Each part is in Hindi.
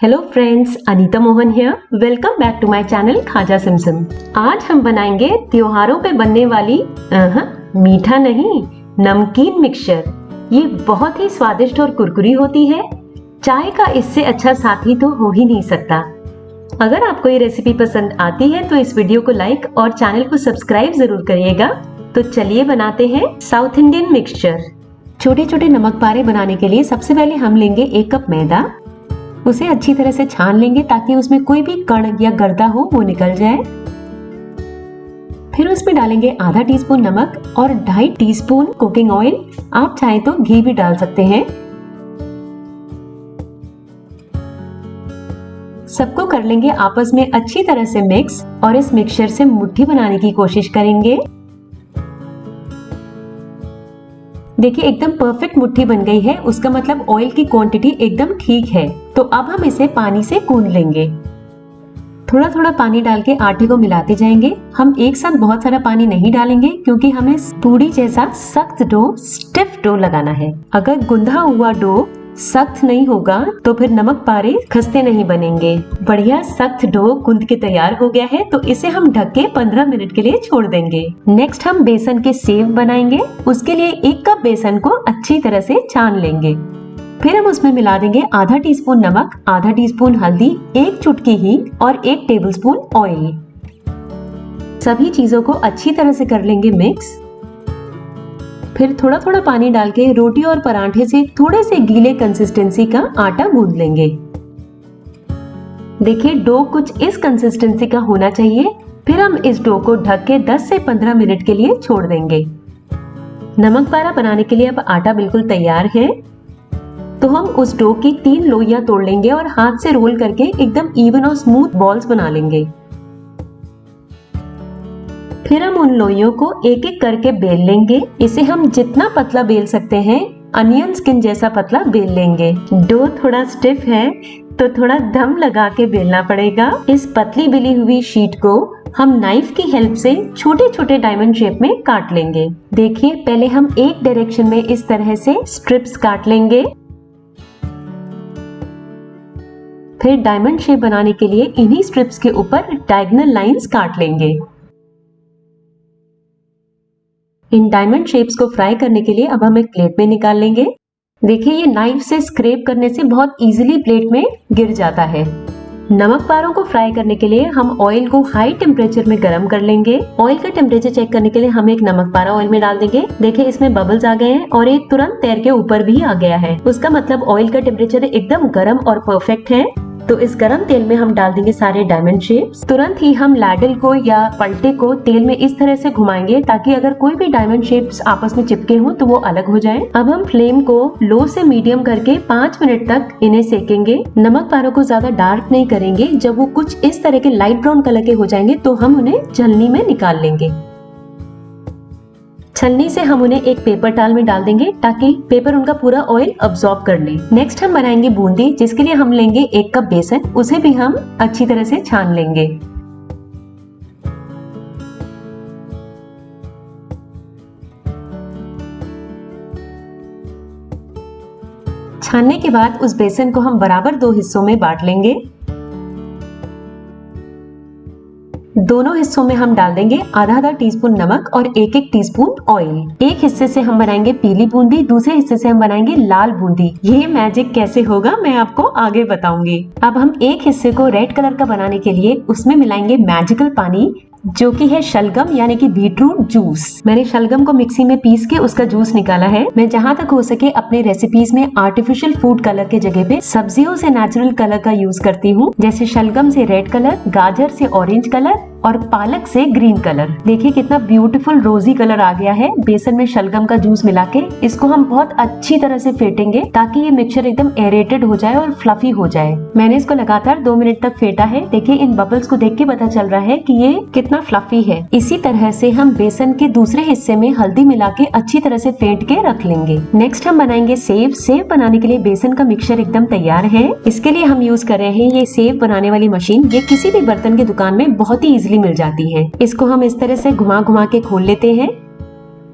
Hello friends, Anita Mohan here. Welcome back to my channel Khaja Simsim. आज हम बनाएंगे त्योहारों पे बनने वाली मीठा नहीं नमकीन मिक्सचर। ये बहुत ही स्वादिष्ट और कुरकुरी होती है। चाय का इससे अच्छा साथी तो हो ही नहीं सकता। अगर आपको ये रेसिपी पसंद आती है तो इस वीडियो को लाइक और चैनल को सब्सक्राइब जरूर करिएगा। तो चलिए बनाते हैं साउथ इंडियन मिक्सचर। छोटे छोटे नमक पारे बनाने के लिए सबसे पहले हम लेंगे 1 कप मैदा। उसे अच्छी तरह से छान लेंगे ताकि उसमें कोई भी कण या गर्दा हो वो निकल जाए। फिर उसमें डालेंगे आधा टीस्पून नमक और 2.5 टीस्पून कुकिंग ऑयल। आप चाहे तो घी भी डाल सकते हैं। सबको कर लेंगे आपस में अच्छी तरह से मिक्स और इस मिक्सचर से मुट्ठी बनाने की कोशिश करेंगे। देखिए एकदम परफेक्ट मुट्ठी बन गई है। उसका मतलब ऑयल की क्वांटिटी एकदम ठीक है। तो अब हम इसे पानी से गूंद लेंगे। थोड़ा थोड़ा पानी डाल के आटे को मिलाते जाएंगे। हम एक साथ बहुत सारा पानी नहीं डालेंगे क्योंकि हमें पूड़ी जैसा सख्त डो, स्टिफ डो लगाना है। अगर गुंधा हुआ डो सख्त नहीं होगा तो फिर नमक पारे खस्ते नहीं बनेंगे। बढ़िया सख्त डो गूंद के तैयार हो गया है तो इसे हम ढक के 15 मिनट के लिए छोड़ देंगे। नेक्स्ट हम बेसन के सेव बनाएंगे। उसके लिए 1 कप बेसन को अच्छी तरह से छान लेंगे। फिर हम उसमें मिला देंगे आधा टीस्पून नमक, आधा टीस्पून हल्दी, 1 चुटकी हींग और 1 टेबलस्पून ऑयल। सभी चीजों को अच्छी तरह से कर लेंगे मिक्स। फिर थोड़ा थोड़ा पानी डाल के रोटी और पराठे से थोड़े से गीले कंसिस्टेंसी का आटा गूंद लेंगे। देखिए डो कुछ इस कंसिस्टेंसी का होना चाहिए। फिर हम इस डो को ढक के 10 से 15 मिनट के लिए छोड़ देंगे। नमक पारा बनाने के लिए अब आटा बिल्कुल तैयार है। तो हम उस डो की 3 लोइयां तोड़ लेंगे और हाथ से रोल करके एकदम इवन और स्मूथ बॉल्स बना लेंगे। फिर हम उन लोइयों को एक एक करके बेल लेंगे। इसे हम जितना पतला बेल सकते हैं अनियन स्किन जैसा पतला बेल लेंगे। डो थोड़ा स्टिफ है तो थोड़ा दम लगा के बेलना पड़ेगा। इस पतली बेली हुई शीट को हम नाइफ की हेल्प से छोटे छोटे डायमंड शेप में काट लेंगे। देखिए पहले हम एक डायरेक्शन में इस तरह से स्ट्रिप्स काट लेंगे। फिर डायमंड शेप बनाने के लिए इन्हीं स्ट्रिप्स के ऊपर डायगोनल लाइंस काट लेंगे। इन डायमंड शेप्स को फ्राई करने के लिए अब हम एक प्लेट में निकाल लेंगे। देखिए ये नाइफ से स्क्रैप करने से बहुत इजीली प्लेट में गिर जाता है। नमक पारों को फ्राई करने के लिए हम ऑयल को हाई टेम्परेचर में गरम कर लेंगे। ऑयल का टेम्परेचर चेक करने के लिए हम एक नमक पारा ऑयल में डाल देंगे। देखिए इसमें बबल्स आ गए हैं और एक तुरंत तैर के ऊपर भी आ गया है। उसका मतलब ऑयल का टेम्परेचर एकदम गर्म और परफेक्ट है। तो इस गरम तेल में हम डाल देंगे सारे डायमंड शेप्स। तुरंत ही हम लैडल को या पलटे को तेल में इस तरह से घुमाएंगे ताकि अगर कोई भी डायमंड शेप्स आपस में चिपके हो तो वो अलग हो जाए। अब हम फ्लेम को लो से मीडियम करके 5 मिनट तक इन्हें सेकेंगे। नमक पारों को ज्यादा डार्क नहीं करेंगे। जब वो कुछ इस तरह के लाइट ब्राउन कलर के हो जाएंगे तो हम उन्हें छलनी में निकाल लेंगे। छलनी से हम उन्हें एक पेपर टाल में डाल देंगे ताकि पेपर उनका पूरा ऑयल अब्सॉर्ब कर ले। नेक्स्ट हम बनाएंगे बूंदी, जिसके लिए हम लेंगे 1 कप बेसन। उसे भी हम अच्छी तरह से छान लेंगे। छानने के बाद उस बेसन को हम बराबर 2 हिस्सों में बांट लेंगे। दोनों हिस्सों में हम डाल देंगे आधा टीस्पून नमक और 1 टीस्पून ऑयल। एक हिस्से से हम बनाएंगे पीली बूंदी, दूसरे हिस्से से हम बनाएंगे लाल बूंदी। ये मैजिक कैसे होगा मैं आपको आगे बताऊंगी। अब हम एक हिस्से को रेड कलर का बनाने के लिए उसमें मिलाएंगे मैजिकल पानी, जो कि है शलगम यानी कि बीटरूट जूस। मैंने शलगम को मिक्सी में पीस के उसका जूस निकाला है। मैं जहाँ तक हो सके अपने रेसिपीज में आर्टिफिशियल फूड कलर के जगह पे सब्जियों से नेचुरल कलर का यूज करती हूँ। जैसे शलगम से रेड कलर, गाजर से ऑरेंज कलर और पालक से ग्रीन कलर। देखिए कितना ब्यूटीफुल रोजी कलर आ गया है बेसन में शलगम का जूस मिला के। इसको हम बहुत अच्छी तरह से फेंटेंगे ताकि ये मिक्सचर एकदम एरेटेड हो जाए और फ्लफी हो जाए। मैंने इसको लगातार 2 मिनट तक फेंटा है। देखिए इन बबल्स को देख के पता चल रहा है कि ये कितना फ्लफी है। इसी तरह से हम बेसन के दूसरे हिस्से में हल्दी मिला के अच्छी तरह से फेंट के रख लेंगे। नेक्स्ट हम बनाएंगे सेव। सेव बनाने के लिए बेसन का मिक्सचर एकदम तैयार है। इसके लिए हम यूज कर रहे हैं ये सेव बनाने वाली मशीन। ये किसी भी बर्तन की दुकान में बहुत ही इजीली मिल जाती है। इसको हम इस तरह से घुमा घुमा के खोल लेते हैं।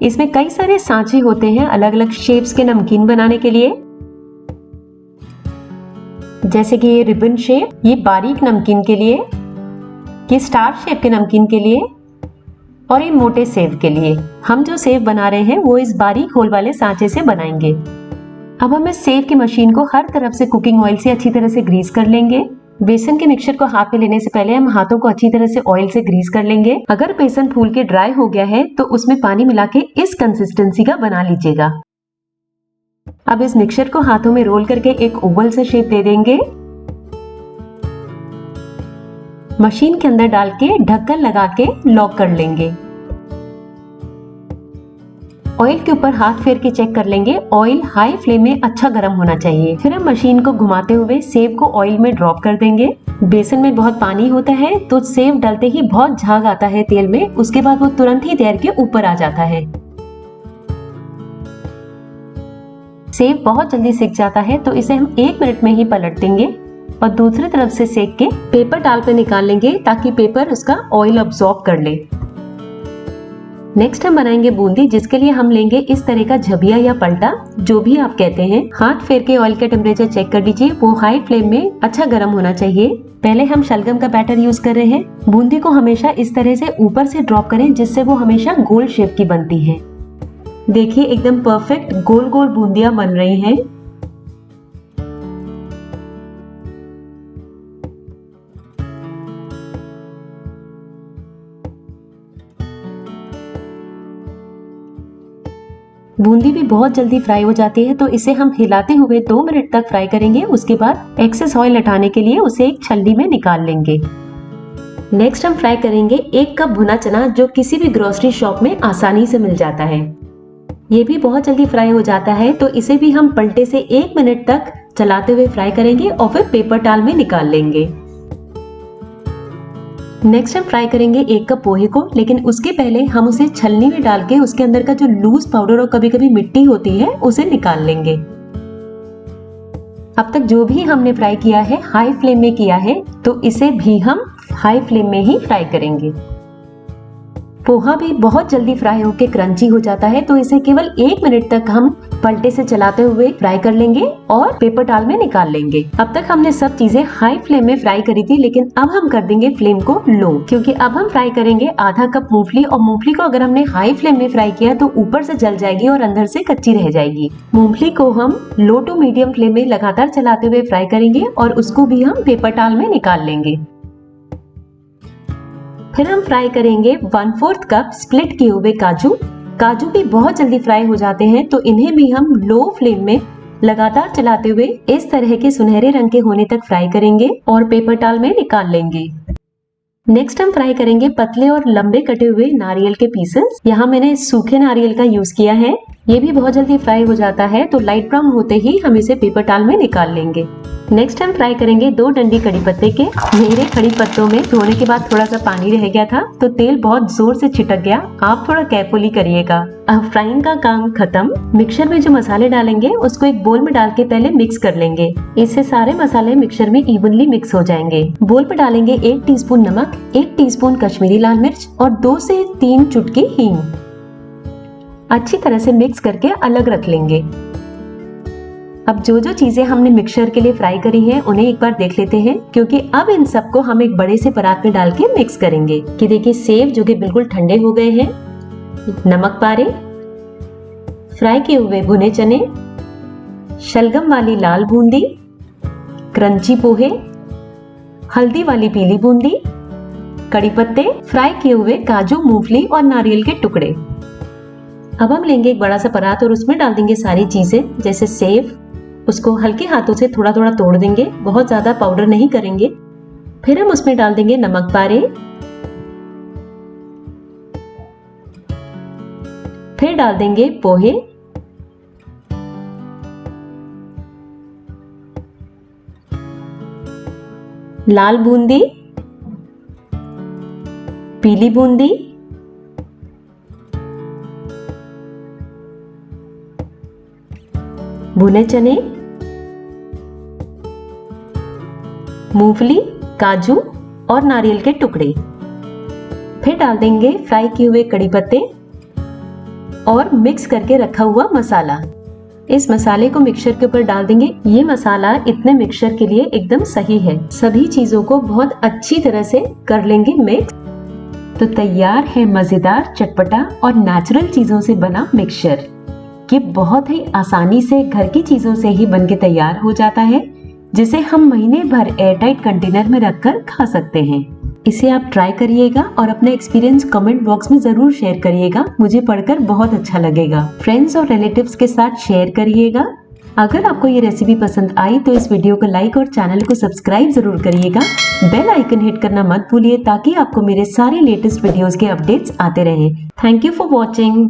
इसमें कई सारे सांचे होते हैं अलग अलग शेप्स के नमकीन बनाने के लिए। जैसे कि ये रिबन शेप, ये बारीक नमकीन के लिए, ये स्टार शेप के नमकीन के लिए और ये मोटे सेव के लिए। हम जो सेव बना रहे हैं वो इस बारीक होल वाले सांचे से बनाएंगे। अब हम इस सेव की मशीन को हर तरफ से कुकिंग ऑयल से अच्छी तरह से ग्रीस कर लेंगे। बेसन के मिक्सचर को हाथ में लेने से पहले हम हाथों को अच्छी तरह से ऑयल से ग्रीस कर लेंगे। अगर बेसन फूल के ड्राई हो गया है तो उसमें पानी मिला के इस कंसिस्टेंसी का बना लीजिएगा। अब इस मिक्सचर को हाथों में रोल करके एक ओवल सा शेप दे देंगे। मशीन के अंदर डाल के ढक्कन लगा के लॉक कर लेंगे। ऑयल के ऊपर हाथ फेर के चेक कर लेंगे। ऑयल हाई फ्लेम में अच्छा गर्म होना चाहिए। फिर हम मशीन को घुमाते हुए सेव को ऑयल में ड्रॉप कर देंगे। बेसन में बहुत पानी होता है तो सेव डालते ही बहुत झाग आता है तेल में, उसके बाद वो तुरंत ही तैर के ऊपर आ जाता है। सेव बहुत जल्दी सिक जाता है तो इसे हम 1 मिनट में ही पलट देंगे और दूसरी तरफ से सेक के पेपर टाल पे निकाल लेंगे ताकि पेपर उसका ऑयल अब्सॉर्ब कर ले। नेक्स्ट हम बनाएंगे बूंदी, जिसके लिए हम लेंगे इस तरह का झबिया या पलटा, जो भी आप कहते हैं। हाथ फेर के ऑयल का टेम्परेचर चेक कर लीजिए, वो हाई फ्लेम में अच्छा गर्म होना चाहिए। पहले हम शलगम का बैटर यूज कर रहे हैं। बूंदी को हमेशा इस तरह से ऊपर से ड्रॉप करें जिससे वो हमेशा गोल शेप की बनती है। देखिए एकदम परफेक्ट गोल गोल बूंदियां बन रही हैं। बूंदी भी बहुत जल्दी फ्राई हो जाती है तो इसे हम हिलाते हुए 2 मिनट तक फ्राई करेंगे। उसके बाद एक्सेस ऑयल हटाने के लिए उसे एक छलनी में निकाल लेंगे। नेक्स्ट हम फ्राई करेंगे 1 कप भुना चना, जो किसी भी ग्रोसरी शॉप में आसानी से मिल जाता है। ये भी बहुत जल्दी फ्राई हो जाता है तो इसे भी हम पलटे से 1 मिनट तक चलाते हुए फ्राई करेंगे और फिर पेपर टाल में निकाल लेंगे। नेक्स्ट हम फ्राई करेंगे 1 कप पोहे को, लेकिन उसके पहले हम उसे छलनी में डाल के उसके अंदर का जो लूज पाउडर और कभी कभी मिट्टी होती है उसे निकाल लेंगे। अब तक जो भी हमने फ्राई किया है हाई फ्लेम में किया है तो इसे भी हम हाई फ्लेम में ही फ्राई करेंगे। पोहा भी बहुत जल्दी फ्राई होके क्रंची हो जाता है तो इसे केवल 1 मिनट तक हम पलटे से चलाते हुए फ्राई कर लेंगे और पेपर टाल में निकाल लेंगे। अब तक हमने सब चीजें हाई फ्लेम में फ्राई करी थी, लेकिन अब हम कर देंगे फ्लेम को लो, क्योंकि अब हम फ्राई करेंगे आधा कप मूंगफली। और मूंगफली को अगर हमने हाई फ्लेम में फ्राई किया तो ऊपर से जल जाएगी और अंदर से कच्ची रह जाएगी। मूंगफली को हम लो टू मीडियम फ्लेम में लगातार चलाते हुए फ्राई करेंगे और उसको भी हम पेपर टाल में निकाल लेंगे। फिर हम फ्राई करेंगे 1/4 कप स्प्लिट किए हुए काजू। काजू भी बहुत जल्दी फ्राई हो जाते हैं तो इन्हें भी हम लो फ्लेम में लगातार चलाते हुए इस तरह के सुनहरे रंग के होने तक फ्राई करेंगे और पेपर टाल में निकाल लेंगे। नेक्स्ट हम फ्राई करेंगे पतले और लंबे कटे हुए नारियल के पीसेस। यहाँ मैंने सूखे नारियल का यूज किया है। ये भी बहुत जल्दी फ्राई हो जाता है तो लाइट ब्राउन होते ही हम इसे पेपर टाल में निकाल लेंगे। नेक्स्ट हम फ्राई करेंगे 2 डंडी कड़ी पत्ते के। मेरे कड़ी पत्तों में धोने के बाद थोड़ा सा पानी रह गया था तो तेल बहुत जोर से छिटक गया, आप थोड़ा केयरफुली करिएगा। अब फ्राइंग का काम खत्म। मिक्सचर में जो मसाले डालेंगे उसको एक बोल में डाल के पहले मिक्स कर लेंगे। इससे सारे मसाले मिक्सचर में इवनली मिक्स हो जाएंगे। बोल में डालेंगे 1 टीस्पून नमक, 1 टीस्पून कश्मीरी लाल मिर्च और 2 से 3 चुटकी हींग। अच्छी तरह से मिक्स करके अलग रख लेंगे। अब जो जो चीजें हमने मिक्सचर के लिए फ्राई करी हैं उन्हें एक बार देख लेते हैं, क्योंकि अब इन सबको हम एक बड़े से परात में डाल के मिक्स करेंगे। कि देखिए सेव जो कि बिल्कुल ठंडे हो गए हैं, नमक पारे, फ्राई किए हुए भुने चने, शलगम वाली लाल बूंदी, क्रंची पोहे, हल्दी वाली पीली बूंदी, कड़ी पत्ते, फ्राई किए हुए काजू, मूंगफली और नारियल के टुकड़े। अब हम लेंगे एक बड़ा सा परात और उसमें डाल देंगे सारी चीजें। जैसे सेव, उसको हल्के हाथों से थोड़ा थोड़ा तोड़ देंगे, बहुत ज्यादा पाउडर नहीं करेंगे। फिर हम उसमें डाल देंगे नमक पारे, फिर डाल देंगे पोहे, लाल बूंदी, पीली बूंदी, भुने चने, मूंगफली, काजू और नारियल के टुकड़े। फिर डाल देंगे फ्राई किए हुए कड़ी पत्ते और मिक्स करके रखा हुआ मसाला। इस मसाले को मिक्सचर के ऊपर डाल देंगे। ये मसाला इतने मिक्सचर के लिए एकदम सही है। सभी चीजों को बहुत अच्छी तरह से कर लेंगे मिक्स। तो तैयार है मजेदार, चटपटा और नेचुरल चीजों से बना मिक्सचर। ये बहुत ही आसानी से घर की चीजों से ही बनके तैयार हो जाता है, जिसे हम महीने भर एयरटाइट कंटेनर में रखकर खा सकते हैं। इसे आप ट्राई करिएगा और अपना एक्सपीरियंस कमेंट बॉक्स में जरूर शेयर करिएगा। मुझे पढ़कर बहुत अच्छा लगेगा। फ्रेंड्स और रिलेटिव्स के साथ शेयर करिएगा। अगर आपको ये रेसिपी पसंद आई तो इस वीडियो को लाइक और चैनल को सब्सक्राइब जरूर करिएगा। बेल आइकन हिट करना मत भूलिए ताकि आपको मेरे सारे लेटेस्ट वीडियोस के अपडेट्स आते रहे। Thank you for watching.